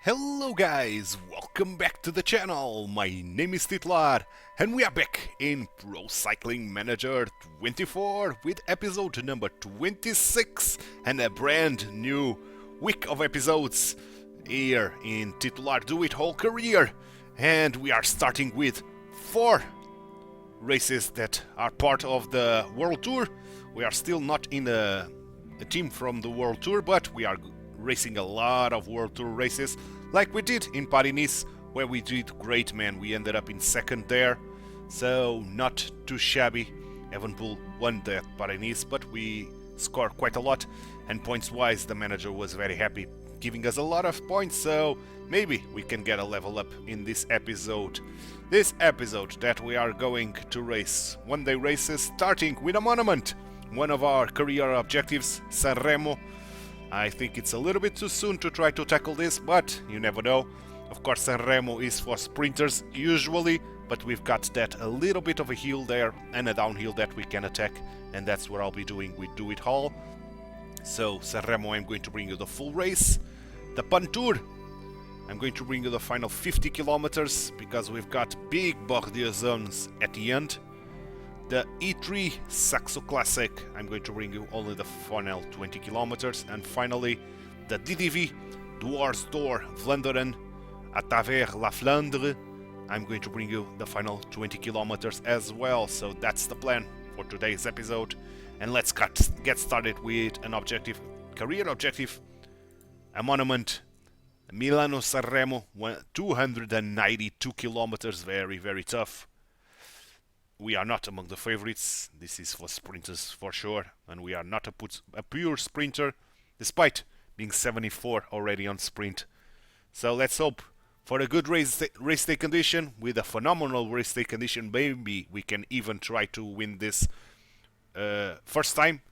Hello guys, welcome back to the channel. My name is Titular and we are back in Pro Cycling Manager 24 with episode number 26 and a brand new week of episodes here in Titular Dewitt-Hall career. And we are starting with 4 races that are part of the World Tour. We are still not in a team from the World Tour, but we are racing a lot of World Tour races like we did in Paris-Nice, where we did great, man. We ended up in second there, so not too shabby. Evenpool won that Paris-Nice, but we scored quite a lot, and points wise the manager was very happy, giving us a lot of points, so maybe we can get a level up in this episode. This episode that we are going to race one-day races, starting with a monument, one of our career objectives, Sanremo. I think it's a little bit too soon to try to tackle this, but you never know. Of course, Sanremo is for sprinters usually, but we've got that a little bit of a hill there and a downhill that we can attack, and that's what I'll be doing with Dewitt-Hall. So Sanremo, I'm going to bring you the full race. The Pan Tour, I'm going to bring you the final 50 kilometers because we've got big Bordeaux zones at the end. The E3 Saxo Classic, I'm going to bring you only the final 20 kilometers. And finally, the DDV Dwars Door Vlaanderen à travers la Flandre, I'm going to bring you the final 20 kilometers as well. So that's the plan for today's episode. And let's get started with an objective, career objective, a monument, Milano-Sanremo, 292 kilometers, very, very tough. We are not among the favorites. This is for sprinters for sure, and we are not a pure sprinter, despite being 74 already on sprint. So let's hope for a good race day condition. With a phenomenal race day condition, maybe we can even try to win this first time.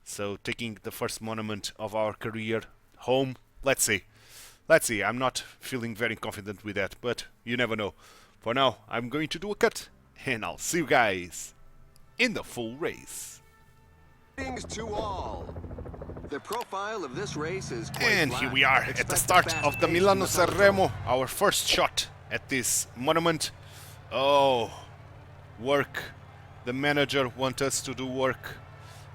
So taking the first monument of our career home. Let's see. I'm not feeling very confident with that, but you never know. For now, I'm going to do a cut, and I'll see you guys in the full race. Greetings to all. The profile of this race is quite And flat. here we are at the start of the Milano-Sanremo, our first shot at this monument. Oh, work. The manager wants us to do work.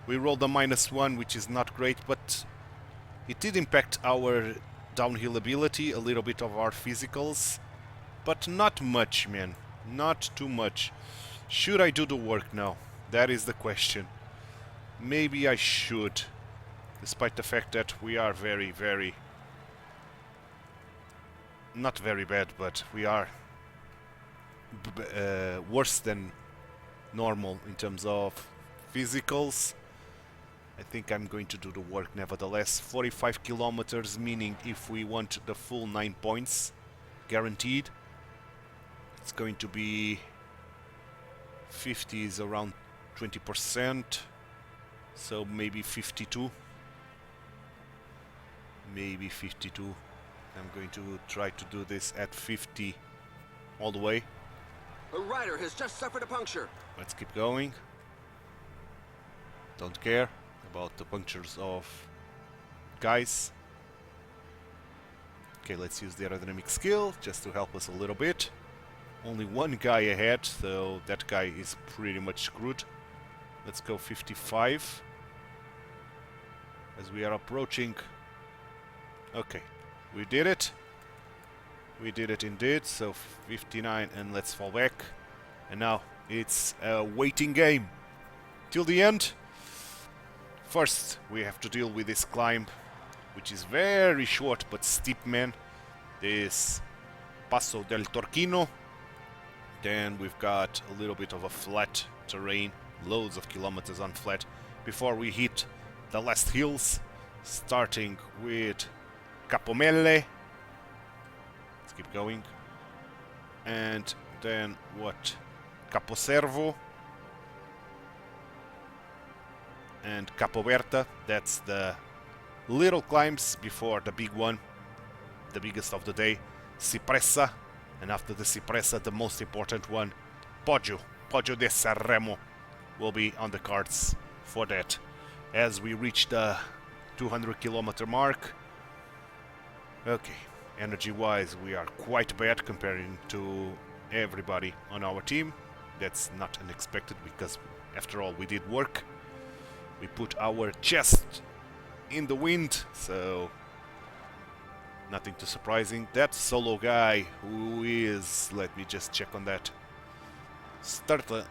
We rolled a -1, which is not great, but it did impact our downhill ability, a little bit of our physicals, but not much, man. Not too much. Should I do the work now? That is the question. Maybe I should, despite the fact that we are very, very... not very bad, but we are worse than normal in terms of physicals. I think I'm going to do the work nevertheless. 45 kilometers, meaning if we want the full 9 points guaranteed, it's going to be 50 is around 20%, so maybe 52. Maybe 52. I'm going to try to do this at 50 all the way. A rider has just suffered a puncture. Let's keep going. Don't care about the punctures of guys. Okay, let's use the aerodynamic skill just to help us a little bit. Only one guy ahead, so that guy is pretty much screwed. Let's go 55 as we are approaching. Okay, we did it. We did it indeed. So 59, and let's fall back. And now it's a waiting game till the end. First, we have to deal with this climb, which is very short but steep, man. This Passo del Torquino. Then we've got a little bit of a flat terrain, loads of kilometers on flat, before we hit the last hills, starting with Capomelle. Let's keep going. And then what? Caposervo. And Capoberta. That's the little climbs before the big one, the biggest of the day, Cipressa. And after the Cipressa, the most important one, Poggio de Sanremo, will be on the cards for that. As we reach the 200 kilometer mark. Okay, Energy-wise, we are quite bad comparing to everybody on our team. That's not unexpected because, after all, we did work. We put our chest in the wind, so nothing too surprising. That solo guy, who is... let me just check on that. Sutterling,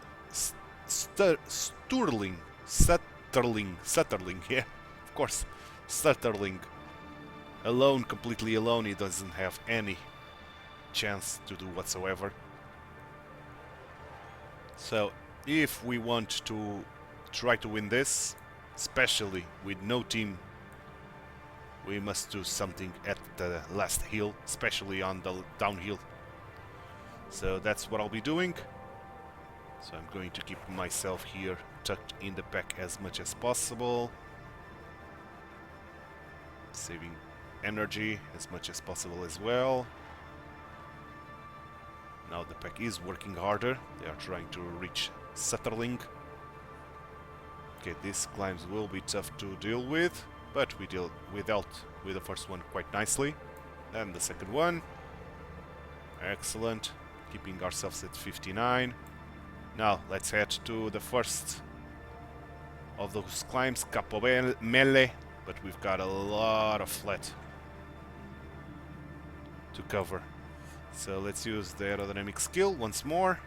yeah, of course, Sutterling. Alone, completely alone, he doesn't have any chance to do whatsoever. So, if we want to try to win this, especially with no team, we must do something at the last hill, especially on the downhill. So that's what I'll be doing. So I'm going to keep myself here tucked in the pack as much as possible, saving energy as much as possible as well. Now the pack is working harder. They are trying to reach Sutterling. Okay, these climbs will be tough to deal with, but we dealt with the first one quite nicely. And the second one. Excellent. Keeping ourselves at 59. Now let's head to the first of those climbs, Capo Melle, but we've got a lot of flat to cover. So let's use the aerodynamic skill once more,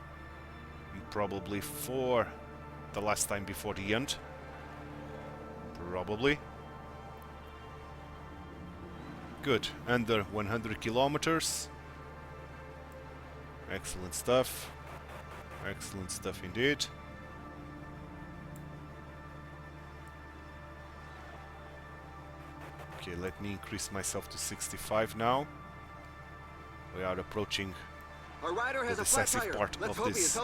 and probably for the last time before the end. Probably. Good, under 100 kilometers. Excellent stuff. Excellent stuff indeed. Okay, let me increase myself to 65 now. We are approaching the decisive part of this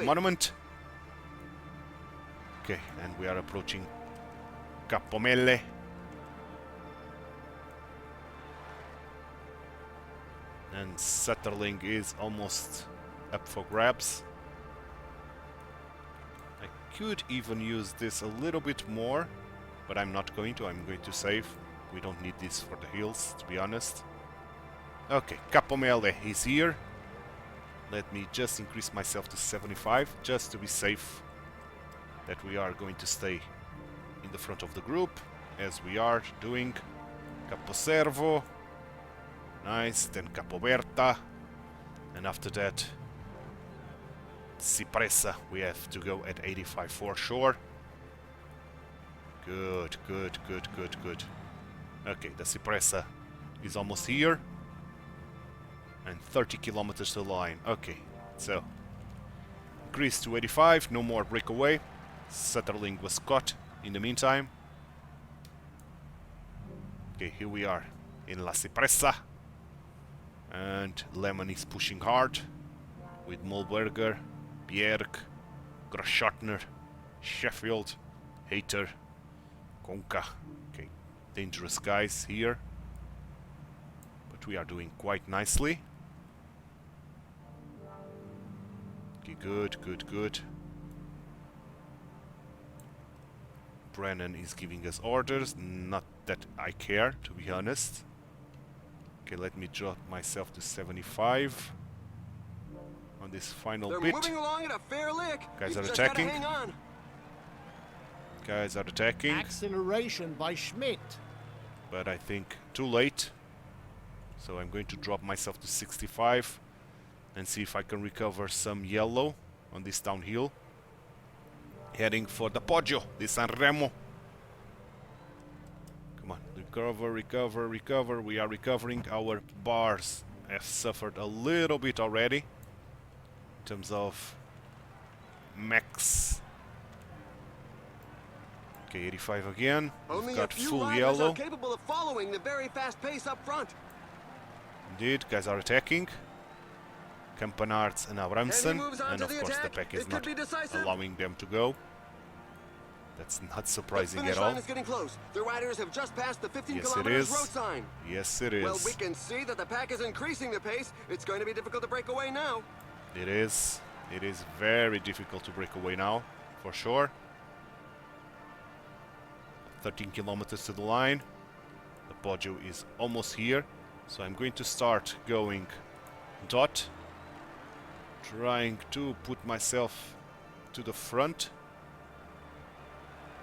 monument. Okay, and we are approaching Capomelle. And Sutterling is almost up for grabs. I could even use this a little bit more, but I'm not going to. I'm going to save. We don't need this for the hills, to be honest. Okay, Capomelle is here. Let me just increase myself to 75, just to be safe that we are going to stay in the front of the group, as we are doing. Caposervo. Nice, then Capoberta. And after that, Cipressa. We have to go at 85 for sure. Good, good, good, good, good. Okay, the Cipressa is almost here. And 30 kilometers to the line. Okay, so increase to 85, no more breakaway. Sutterling was caught in the meantime. Okay, here we are in La Cipressa. And Lemon is pushing hard with Molberger, Bjerg, Groschartner, Sheffield, Hater, Konka. Okay, dangerous guys here. But we are doing quite nicely. Okay, good, good, good. Brennan is giving us orders, not that I care, to be honest. Okay, let me drop myself to 75 on this final bit. Moving along at a fair lick. Guys You've are just attacking. gotta hang on. Guys are attacking. Acceleration by Schmidt. But I think too late. So I'm going to drop myself to 65 and see if I can recover some yellow on this downhill. Heading for the Poggio di San Remo. Come on, recover, recover, recover. We are recovering. Our bars have suffered a little bit already in terms of max. Okay, 85 again. We've Only a got few full riders yellow. are capable of following the very fast pace up front. Indeed, guys are attacking. Campanarts and Abramson, and of course the pack is not allowing them to go. That's not surprising at all. The finish line is getting close. The riders have just passed the 15 Yes, it kilometers is. road sign. Yes, it is. Well, we can see that the pack is increasing the pace. It's going to be difficult to break away now. It is. It is very difficult to break away now, for sure. 13 kilometers to the line. The Poggio is almost here. So I'm going to start going dot, trying to put myself to the front.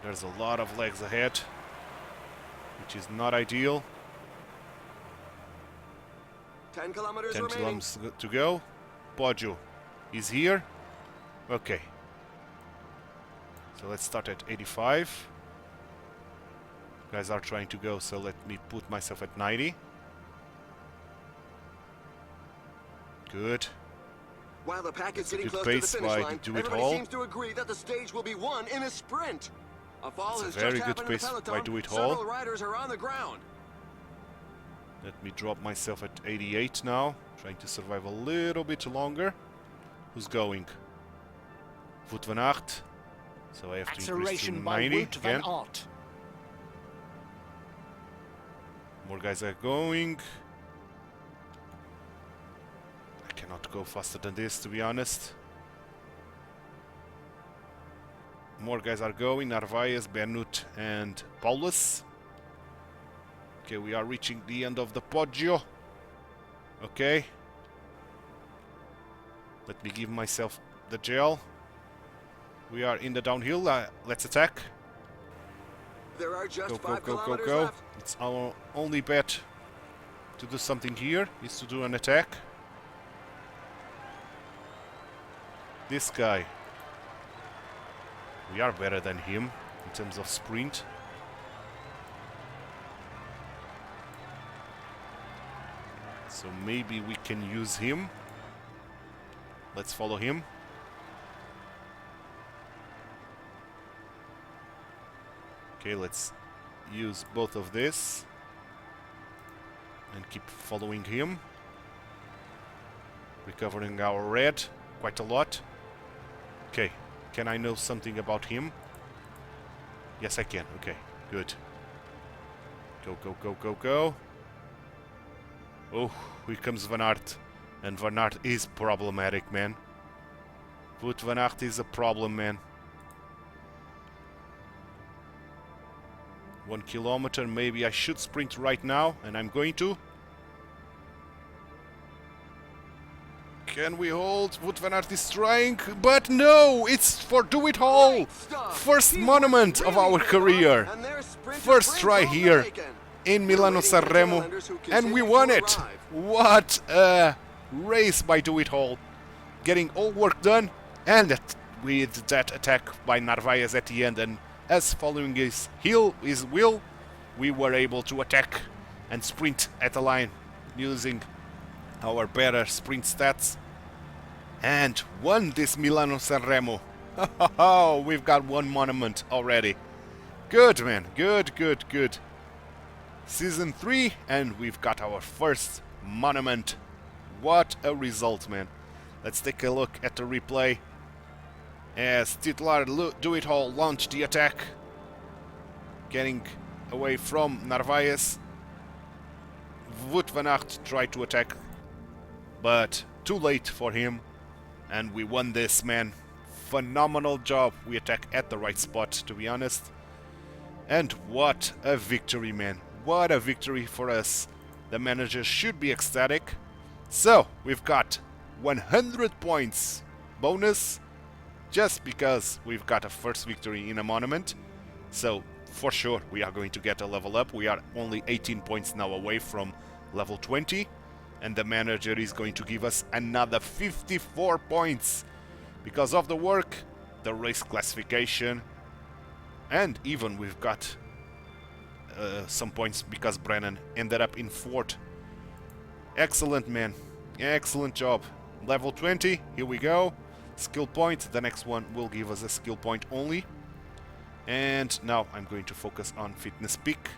There's a lot of legs ahead, which is not ideal. 10 kilometers 10 remaining. kilometers to go. Poggio is here. Okay. So let's start at 85. Guys are trying to go, so let me put myself at 90. Good. While the pack is That's a getting good close to the pace finish by line, Dewitt-Hall. everybody seems to agree that the stage will be won in a sprint. A fall It's has a very just good happened in the pace by peloton. Dewitt-Hall. Several riders are on the ground. Let me drop myself at 88 now. Trying to survive a little bit longer. Who's going? Wout van Aert. So I have to increase to Acceleration by 90 Wout van again. Aert. More guys are going. I cannot go faster than this, to be honest. More guys are going. Narvaez, Bernut, and Paulus. Okay, we are reaching the end of the Poggio. Okay. Let me give myself the gel. We are in the downhill. Let's attack. There are just Go, go, 5 go, go, kilometers go. left. It's our only bet to do something here, is to do an attack. This guy. We are better than him in terms of sprint. So maybe we can use him. Let's follow him. Okay, let's use both of this and keep following him. Recovering our red quite a lot. Okay, can I know something about him? Yes, I can. Okay, good. Go, go, go, go, go. Oh, here comes Van Aert. And Van Aert is problematic, man. Wout van Aert is a problem, man. 1 kilometer, maybe I should sprint right now, and I'm going to. Can we hold? Wout van Aert is trying, but no! It's for Dewitt-Hall! Great stuff. First Teamwork monument of really our paid career. off, and their sprint First brings try home the here bacon. in We're Milano waiting for the Sanremo, Netherlanders who and we continue won to it! arrive. What a race by Dewitt-Hall! Getting all work done, and with that attack by Narvaez at the end, and us following his will, we were able to attack and sprint at the line using our better sprint stats, and won this Milano Sanremo. Oh, we've got one monument already. Good, man. Good, good, good. Season 3, and we've got our first monument. What a result, man. Let's take a look at the replay as Titular Dewitt-Hall launched the attack, getting away from Narvaez. Wout van Aert tried to attack, but too late for him, and we won this, man. Phenomenal job. We attack at the right spot, to be honest. And what a victory, man. What a victory for us. The manager should be ecstatic. So, we've got 100 points bonus just because we've got a first victory in a monument. So, for sure, we are going to get a level up. We are only 18 points now away from level 20. And the manager is going to give us another 54 points because of the work, the race classification, and even we've got some points because Brennan ended up in 4th. Excellent, man. Excellent job. Level 20, here we go. Skill point, the next one will give us a skill point only. And now I'm going to focus on fitness peak.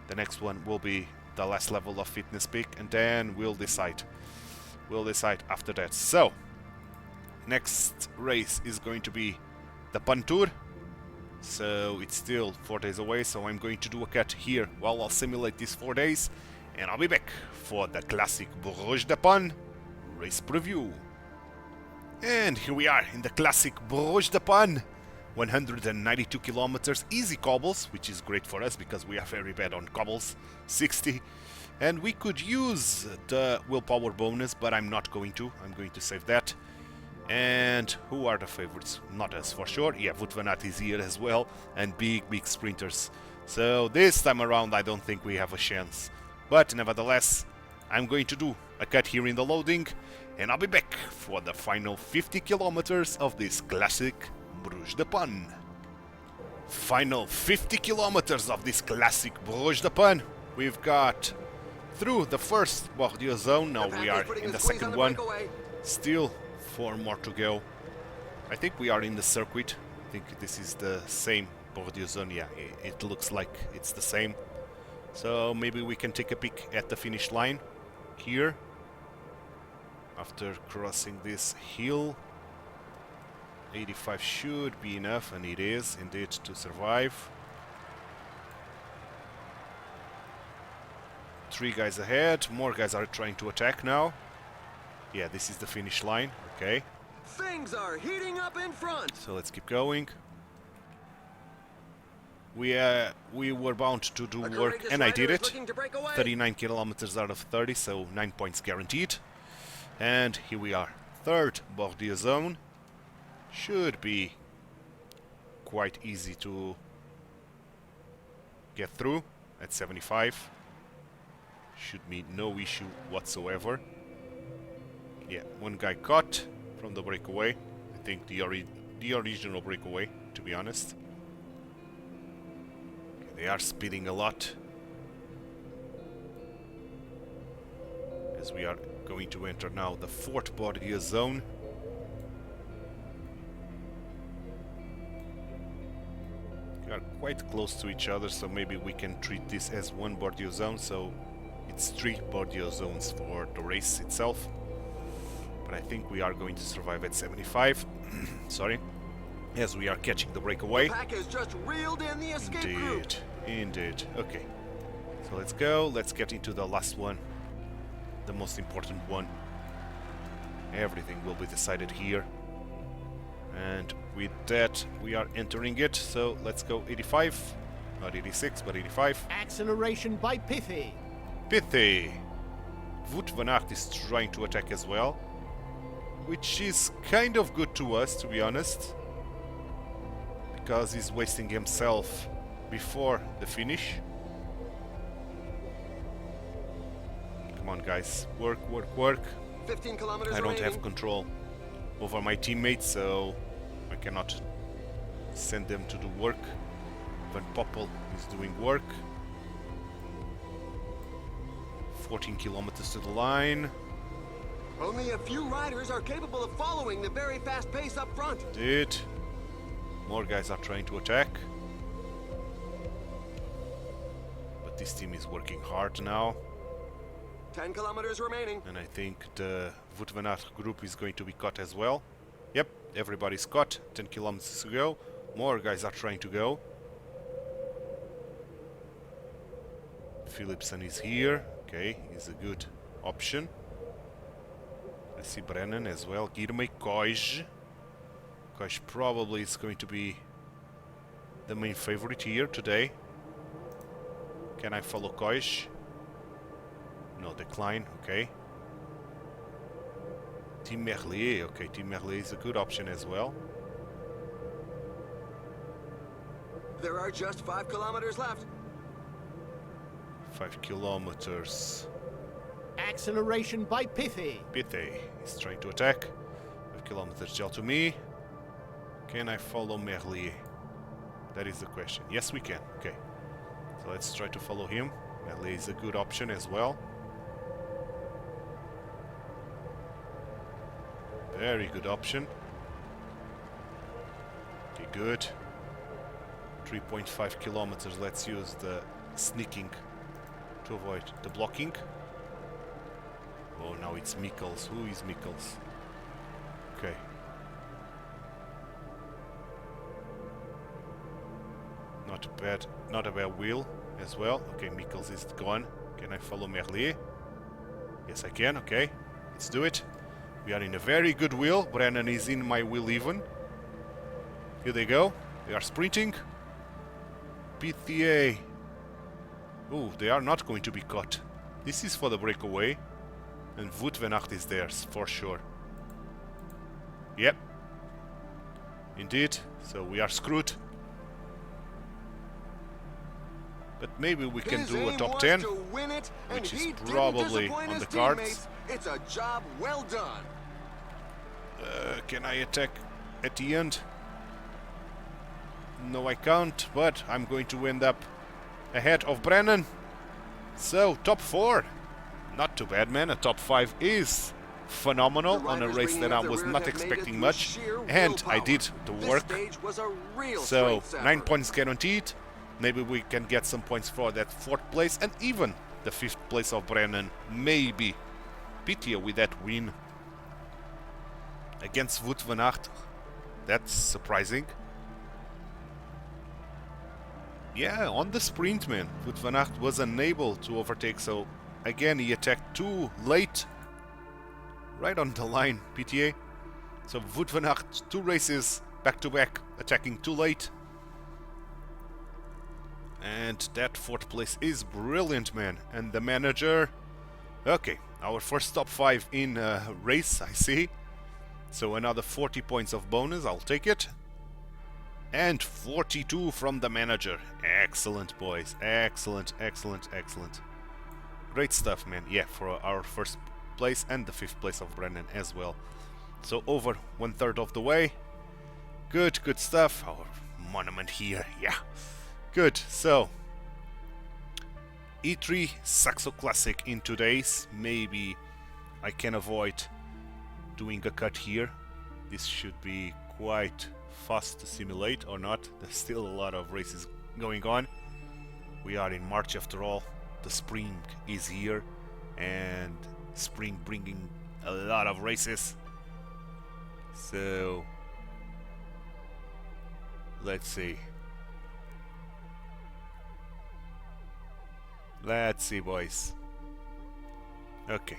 The next one will be the last level of fitness peak, and then we'll decide. We'll decide after that. So, next race is going to be the Pan Tour. So it's still 4 days away, so I'm going to do a cut here while I'll simulate these 4 days, and I'll be back for the classic Bruges de Pan race preview. And here we are in the classic Bruges de Pan. 192 kilometers, easy cobbles, which is great for us because we are very bad on cobbles. 60 And we could use the willpower bonus, but I'm not going to. I'm going to save that. And who are the favorites? Not us for sure. Yeah, Wout van Aert is here as well. And big sprinters. So this time around I don't think we have a chance. But nevertheless, I'm going to do a cut here in the loading. And I'll be back for the final 50 kilometers of this classic Bruges de Pan. Final 50 kilometers of this classic Bruges de Pan. We've got through the first Bordeaux zone. Now we are in the second one. Still 4 more to go. I think we are in the circuit. I think this is the same Bordeaux zone. Yeah, it looks like it's the same. So maybe we can take a peek at the finish line here. After crossing this hill. 85 should be enough, and it is indeed to survive. 3 guys ahead. More guys are trying to attack now. Yeah, this is the finish line. Okay. Things are heating up in front. So let's keep going. We were bound to do work, and I did it. 39 kilometers out of 30, so 9 points guaranteed. And here we are. Third Bordeaux zone. Should be quite easy to get through at 75. Should be no issue whatsoever. Yeah, 1 guy caught from the breakaway. I think the original breakaway, to be honest. Okay, they are speeding a lot. As we are going to enter now the 4th Bordeaux zone. We are quite close to each other, so maybe we can treat this as 1 Bordeaux zone, so it's 3 Bordeaux zones for the race itself. But I think we are going to survive at 75. Sorry. As we are catching the breakaway. The pack has just reeled in the escape group. Indeed. Okay. So let's go. Let's get into the last one. The most important one. Everything will be decided here. And with that, we are entering it. So let's go 85. Not 86, but 85. Acceleration by Pithy. Pithy. Wout van Aert is trying to attack as well. Which is kind of good to us, to be honest. Because he's wasting himself before the finish. Come on, guys. Work, work, work. 15 kilometers I don't remaining. have control over my teammates, so I cannot send them to do work. Van Poppel is doing work. 14 kilometers to the line. Only a few riders are capable of following the very fast pace up front. Did. More guys are trying to attack. But this team is working hard now. 10 kilometers remaining. And I think the Wout van Aert group is going to be caught as well. Yep, everybody's caught. 10 kilometers to go. More guys are trying to go. Philipsen is here. Okay, he's a good option. I see Brennan as well. Girmay, Koj. Koj probably is going to be the main favorite here today. Can I follow Koj? No, decline. Okay. Team Merlier. Okay, Team Merlier is a good option as well. There are just 5 kilometers left. 5 kilometers. Acceleration by Pithy. Pithy is trying to attack. 5 kilometers gel to me. Can I follow Merlier? That is the question. Yes, we can. Okay. So let's try to follow him. Merlier is a good option as well. Very good option. Okay, good. 3.5 kilometers. Let's use the sneaking to avoid the blocking. Oh, now it's Mikkels. Who is Mikkels? Okay. Not bad. Not a bad wheel as well. Okay, Mikkels is gone. Can I follow Merlier? Yes, I can. Okay, let's do it. We are in a very good wheel. Brennan is in my wheel even. Here they go. They are sprinting. PTA. Oh, they are not going to be caught. This is for the breakaway. And Wout van Aert is there, for sure. Yep. Indeed. So we are screwed. But maybe we can do a top 10, which is probably on the cards. It's a job well done. Can I attack at the end? No, I can't, but I'm going to end up ahead of Brennan. So, top 4. Not too bad, man. A top 5 is phenomenal on a race that I was not expecting much. And I did the work. So, 9 points guaranteed. Maybe we can get some points for that 4th place and even the 5th place of Brennan. Maybe. Pity with that win against Wout van Aert. That's surprising. Yeah, on the sprint, man, Wout van Aert was unable to overtake, so again he attacked too late. Right on the line, PTA. So Wout van Aert, 2 races back to back, attacking too late. And that 4th place is brilliant, man. And the manager... Okay, our first top 5 in a race, I see. So another 40 points of bonus, I'll take it. And 42 from the manager. Excellent, boys. Excellent, excellent, excellent. Great stuff, man. Yeah, for our first place and the 5th place of Brennan as well. So over 1/3 of the way. Good, good stuff. Our monument here, yeah. Good, so E3 Saxo Classic in 2 days. Maybe I can avoid doing a cut here. This should be quite fast to simulate, or not. There's still a lot of races going on. We are in March after all. The spring is here, and spring bringing a lot of races. So let's see. Let's see, boys. Okay.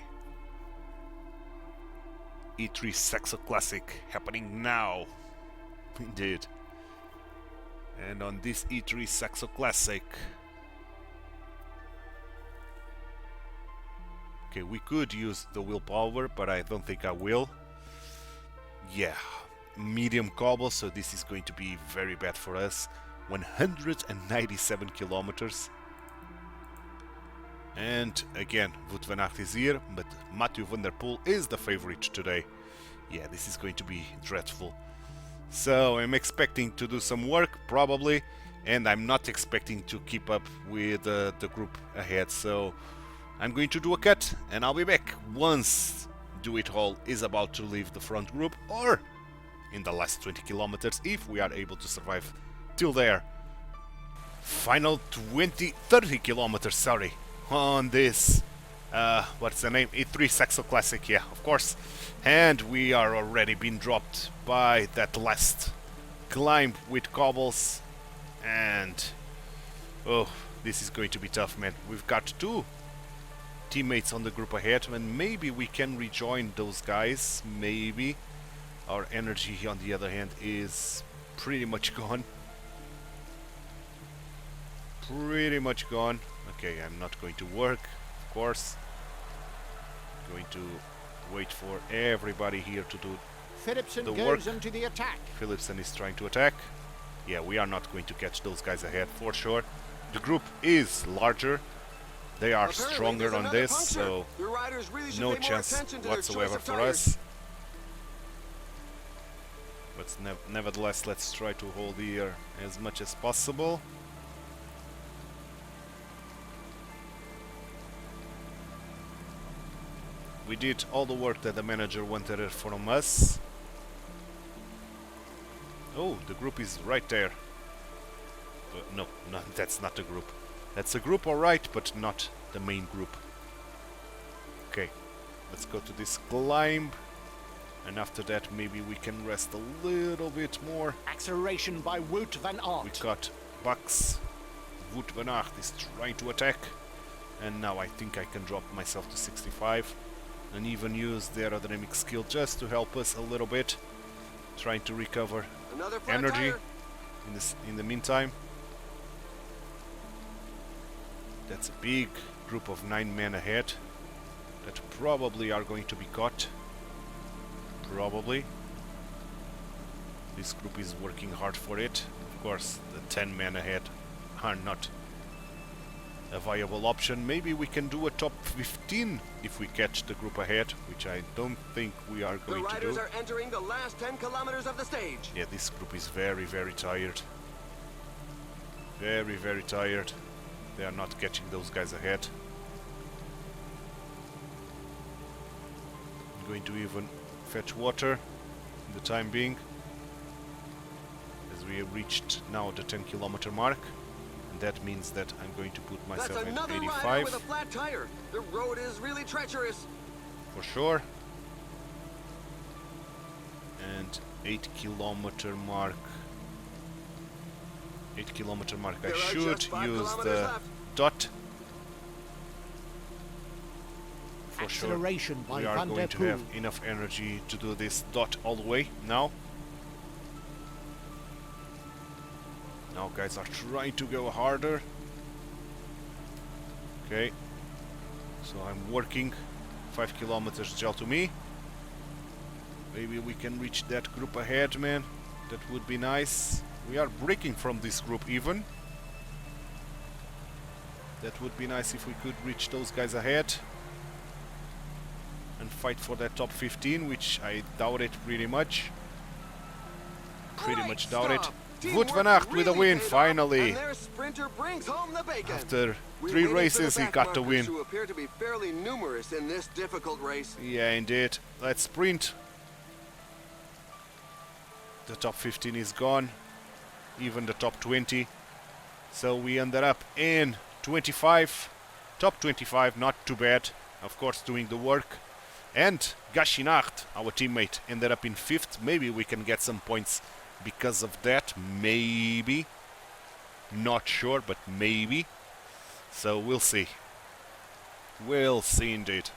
E3 Saxo Classic happening now. Indeed. And on this E3 Saxo Classic... Okay, we could use the willpower, but I don't think I will. Yeah. Medium cobble, so this is going to be very bad for us. 197 kilometers. And again, Wout van Aert is here, but Mathieu van der Poel is the favorite today. Yeah, this is going to be dreadful. So I'm expecting to do some work, probably, and I'm not expecting to keep up with the group ahead. So I'm going to do a cut, and I'll be back once Dewitt-Hall is about to leave the front group, or in the last 20 kilometers, if we are able to survive till there. Final 30 kilometers, sorry. On this, what's the name? E3 Saxo Classic, yeah, of course. And we are already being dropped by that last climb with cobbles. And, oh, this is going to be tough, man. We've got 2 teammates on the group ahead, and maybe we can rejoin those guys, maybe. Our energy, on the other hand, is pretty much gone. Pretty much gone. Okay, I'm not going to work, of course. Going to wait for everybody here to do Philipsen the goes work. into the attack. Philipsen is trying to attack. Yeah, we are not going to catch those guys ahead for sure. The group is larger. They are stronger on this, so no chance whatsoever for us. But nevertheless, let's try to hold here as much as possible. We did all the work that the manager wanted from us. Oh, the group is right there. No, that's not the group. That's a group, alright, but not the main group. Okay, let's go to this climb. And after that, maybe we can rest a little bit more. Acceleration by Wout van Aert. We got Bucks. Wout van Aert is trying to attack. And now I think I can drop myself to 65. And even use the aerodynamic skill just to help us a little bit. Trying to recover energy in the meantime. That's a big group of 9 men ahead that probably are going to be caught. Probably. This group is working hard for it. Of course, the 10 men ahead are not a viable option. Maybe we can do a top 15 if we catch the group ahead, which I don't think we are going to do. The riders are entering the last 10 kilometers of the stage. Yeah, this group is very, very tired. Very, very tired. They are not catching those guys ahead. I'm going to even fetch water in the time being, as we have reached now the 10-kilometer mark. And that means that I'm going to put myself That's at another 85. rider with a flat tire. The road is really treacherous. For sure. And 8-kilometer mark. 8-kilometer mark. I should use the left. dot. For sure. Acceleration by We are Van going der to have Poel. enough energy to do this dot all the way now. Now guys are trying to go harder. Okay. So I'm working 5 kilometers gel to me. Maybe we can reach that group ahead, man. That would be nice. We are breaking from this group even. That would be nice if we could reach those guys ahead and fight for that top 15, which I doubt it pretty much. Pretty Great much doubt it. stop. Wout Teamwork van Aert with a really win, paid off, finally. and their sprinter brings home the bacon. After We 3 waited for the races, he back got the markers win. who appear to be fairly numerous in this difficult race. Yeah, indeed. Let's sprint. The top 15 is gone. Even the top 20. So we ended up in 25. Top 25, not too bad. Of course, doing the work. And Gashinart, our teammate, ended up in 5th. Maybe we can get some points because of that. Maybe. Not sure, but maybe. So we'll see. We'll see indeed.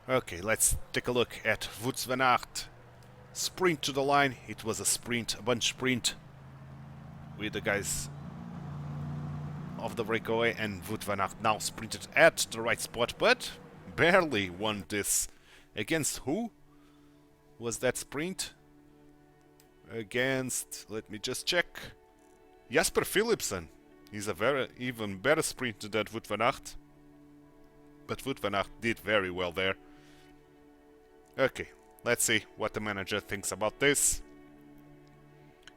Okay, let's take a look at Wout van Aert. Sprint to the line. It was a sprint, a bunch sprint with the guys of the breakaway, and Wout van Aert now sprinted at the right spot, but barely won this. Against who was that sprint? Against, let me just check. Jasper Philipsen. He's a very even better sprinter than Wout van Aert. But Wout van Aert did very well there. Okay, let's see what the manager thinks about this.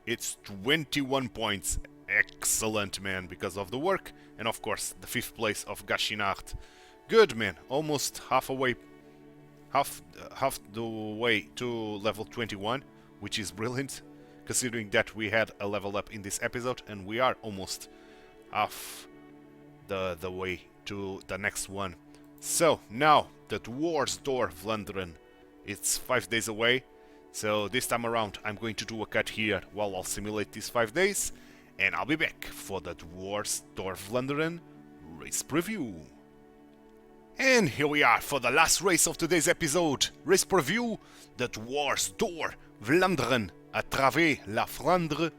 It's 21 points. Excellent, man, because of the work. And of course, the 5th place of Gashinart. Good, man. Almost half the way to level 21, which is brilliant, considering that we had a level up in this episode, and we are almost half the way to the next one. So now the Dwarsdorf Vlaanderen, it's 5 days away. So this time around I'm going to do a cut here while I'll simulate these 5 days, and I'll be back for the Dwarsdorf Vlaanderen race preview. And here we are for the last race of today's episode. Race preview, the Dwarsdorf Vlaanderen à travers la Flandre.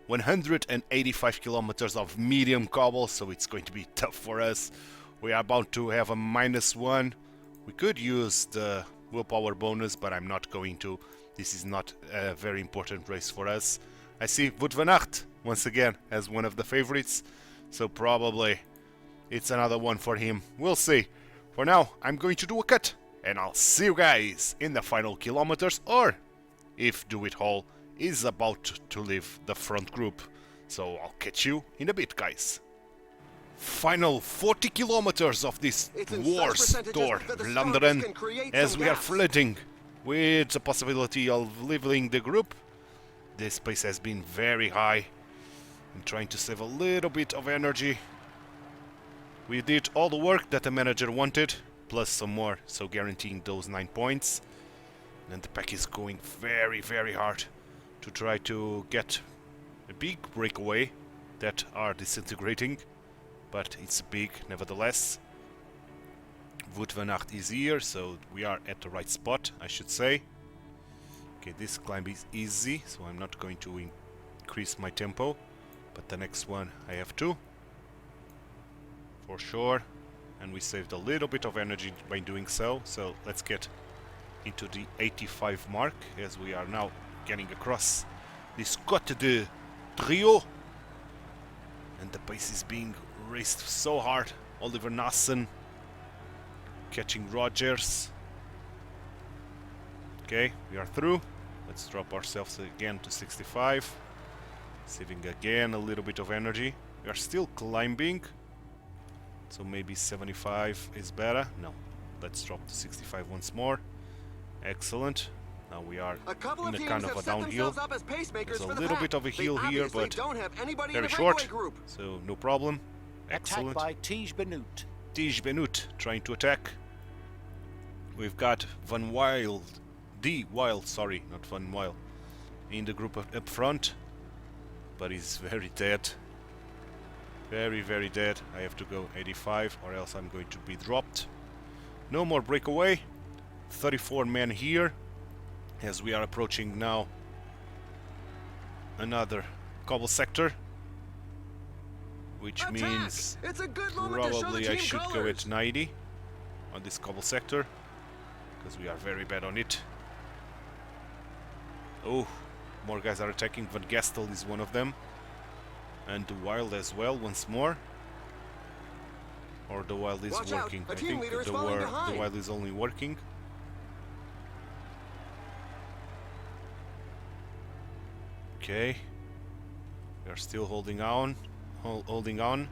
185 kilometers of medium cobble, so it's going to be tough for us. We are about to have a -1. We could use the willpower bonus, but I'm not going to. This is not a very important race for us. I see Wout van Aert once again as one of the favorites, so probably it's another one for him. We'll see. For now, I'm going to do a cut, and I'll see you guys in the final kilometers, or if Dewitt-Hall is about to leave the front group. So I'll catch you in a bit, guys. Final 40 kilometers of this Dwarsdorf Vlaanderen, as we are flirting with the possibility of leaving the group. This pace has been very high. I'm trying to save a little bit of energy. We did all the work that the manager wanted, plus some more, so guaranteeing those 9 points. And the pack is going very, very hard to try to get a big breakaway that are disintegrating, but it's big nevertheless. Wout van Aert is here, so we are at the right spot, I should say. Okay, this climb is easy, so I'm not going to increase my tempo, but the next one I have to. for sure. And we saved a little bit of energy by doing so. So let's get into the 85 mark as we are now getting across this Côte de Trio. And the pace is being raced so hard. Oliver Nassen catching Rogers. Okay, we are through. Let's drop ourselves again to 65. Saving again a little bit of energy. We are still climbing. So maybe 75 is better. No, let's drop to 65 once more. Excellent. Now we are in a kind of a downhill. There's a little bit of a hill here, but very short. So no problem. Excellent. Attacked by Tige Benoot. Tige Benoot trying to attack. We've got Van Wild, D. Wild, sorry, not Van Wild, in the group up front, but he's very dead. Very, very dead. I have to go 85 or else I'm going to be dropped. No more breakaway. 34 men here as we are approaching now another cobble sector, which means probably I should go at 90 on this cobble sector because we are very bad on it. Oh, more guys are attacking. Van Gestel is one of them. And the Wild as well, once more. Or the Wild is working. I think the Wild is only working. Okay. We are still holding on. Holding on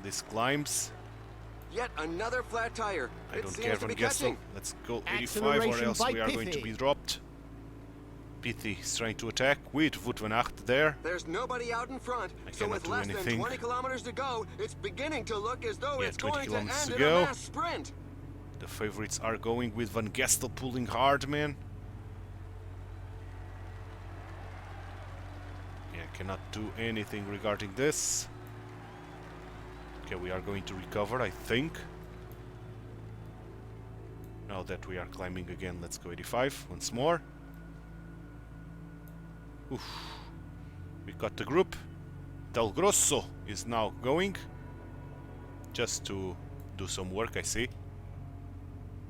these climbs. Yet another flat tire. I don't care, Van Gestel. Let's go 85 or else we are going to be dropped. Pithy is trying to attack with Wout van Aert there. There's nobody out in front, so with less than 20 kilometers to go, it's beginning to look as though it's going to end in a mass sprint. The favorites are going with Van Gestel pulling hard, man. Yeah, cannot do anything regarding this. Okay, we are going to recover, I think. Now that we are climbing again, let's go 85 once more. Oof. We got the group. Del Grosso is now going just to do some work, I see.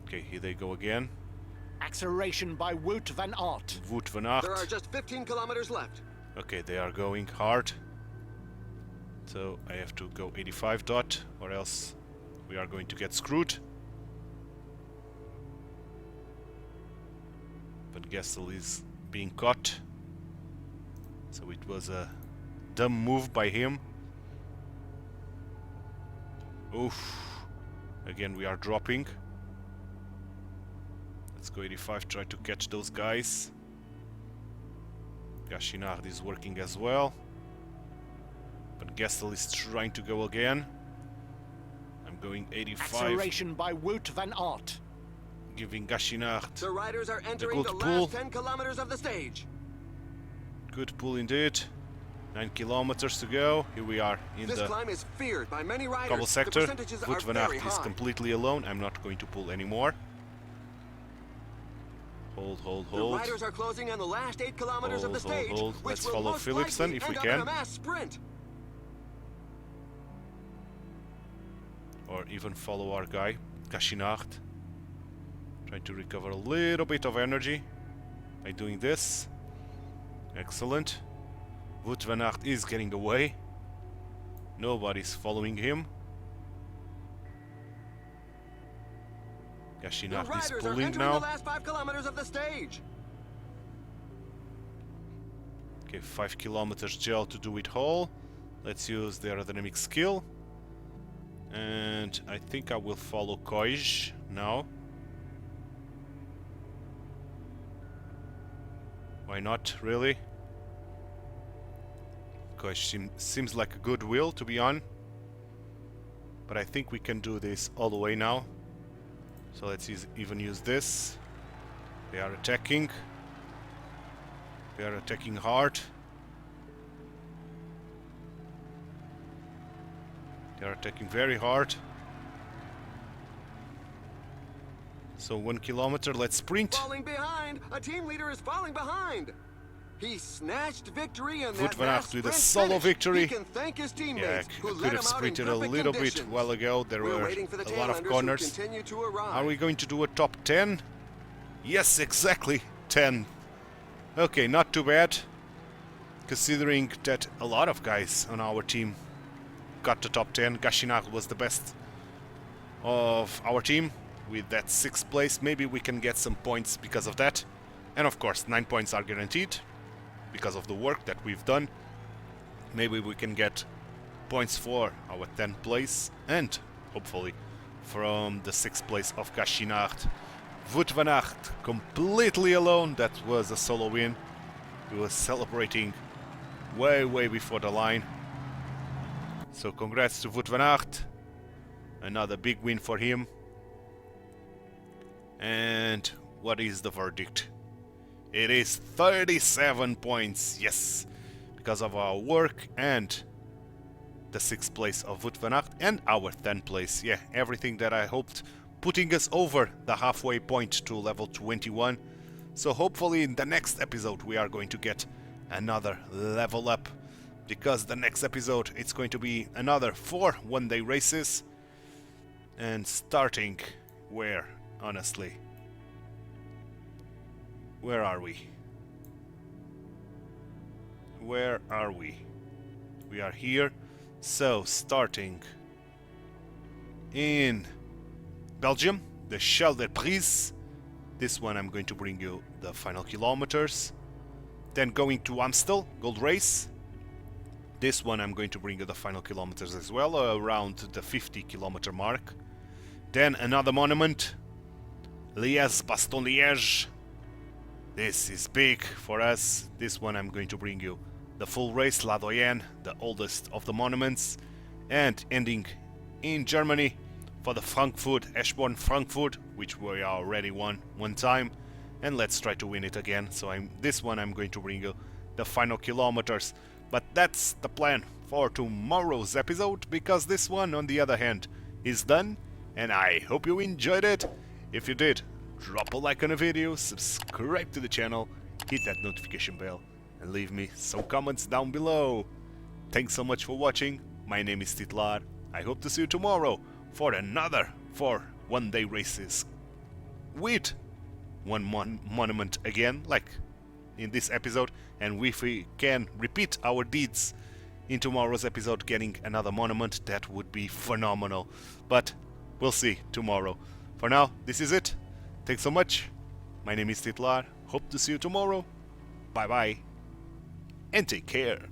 Okay, here they go again. Acceleration by Wout van Aert. Wout van Aert. There are just 15 kilometers left. Okay, they are going hard. So I have to go 85 dot or else we are going to get screwed. Van Gestel is being caught. So it was a dumb move by him. Oof. Again, we are dropping. Let's go 85, try to catch those guys. Gachinard is working as well. But Gestel is trying to go again. I'm going 85. Acceleration by Wout van Aert. Giving Gachinard the riders are entering the last 10 kilometers of the stage. Good pull indeed. 9 kilometers to go. Here we are in this the climb is feared by many riders. cobble sector. Wout van Aert is completely alone. I'm not going to pull anymore. Hold, hold, hold. The riders are closing on the last 8 kilometers of the stage. Hold. Which Let's will follow most Philipsen likely if we end up in can. a mass sprint. Or even follow our guy, Gachinard. Trying to recover a little bit of energy by doing this. Excellent. Wout van Aert is getting away. Nobody's following him. Gachinard is pulling now. The last 5 kilometers of the stage. Okay, 5 kilometers gel to Dewitt-Hall. Let's use the aerodynamic skill. And I think I will follow Koij now. Why not, really? Koij seems like a good will to be on. But I think we can do this all the way now. So let's even use this. They are attacking. They are attacking hard. They are attacking very hard. So 1 kilometer, let's sprint. Falling behind! A team leader is falling behind! He snatched victory in Wout that van last Aert with a sprint solo finish. victory. He can thank his Yeah, teammates I who could led have him out in sprinted a perfect little bit conditions. while ago. There We're were waiting for the a lot of tailenders who corners. continue to arrive. Are we going to do a top 10? Yes, exactly 10. Okay, not too bad, considering that a lot of guys on our team got to top 10. Gashinag was the best of our team with that 6th place. Maybe we can get some points because of that. And of course, 9 points are guaranteed because of the work that we've done. Maybe we can get points for our 10th place and hopefully from the 6th place of Gashinag. Wout van Aert completely alone. That was a solo win. He was celebrating way before the line. So congrats to Wout van Aert. Another big win for him. And what is the verdict? It is 37 points. Yes, because of our work and the 6th place of Wout van Aert and our 10th place. Yeah, everything that I hoped, putting us over the halfway point to level 21. So hopefully in the next episode we are going to get another level up, because the next episode it's going to be another 4 one-day races. And starting where, honestly? Where are we? Where are we? We are here. So starting in Belgium, the Champ de Prise. This one I'm going to bring you the final kilometers. Then going to Amstel, Gold Race. This one I'm going to bring you the final kilometers as well, around the 50 kilometer mark. Then another monument, Liège-Bastogne-Liège. This is big for us. This one I'm going to bring you the full race, La Doyenne, the oldest of the monuments. And ending in Germany for the Frankfurt, Eschborn-Frankfurt, which we already won one time. And let's try to win it again. So this one I'm going to bring you the final kilometers. But that's the plan for tomorrow's episode, because this one, on the other hand, is done. And I hope you enjoyed it. If you did, drop a like on the video, subscribe to the channel, hit that notification bell, and leave me some comments down below. Thanks so much for watching. My name is Titular. I hope to see you tomorrow for another 4 one-day races with one monument again, like in this episode. And if we can repeat our deeds in tomorrow's episode, getting another monument, that would be phenomenal. But we'll see tomorrow. For now, this is it. Thanks so much. My name is Titular. Hope to see you tomorrow. Bye bye. And take care.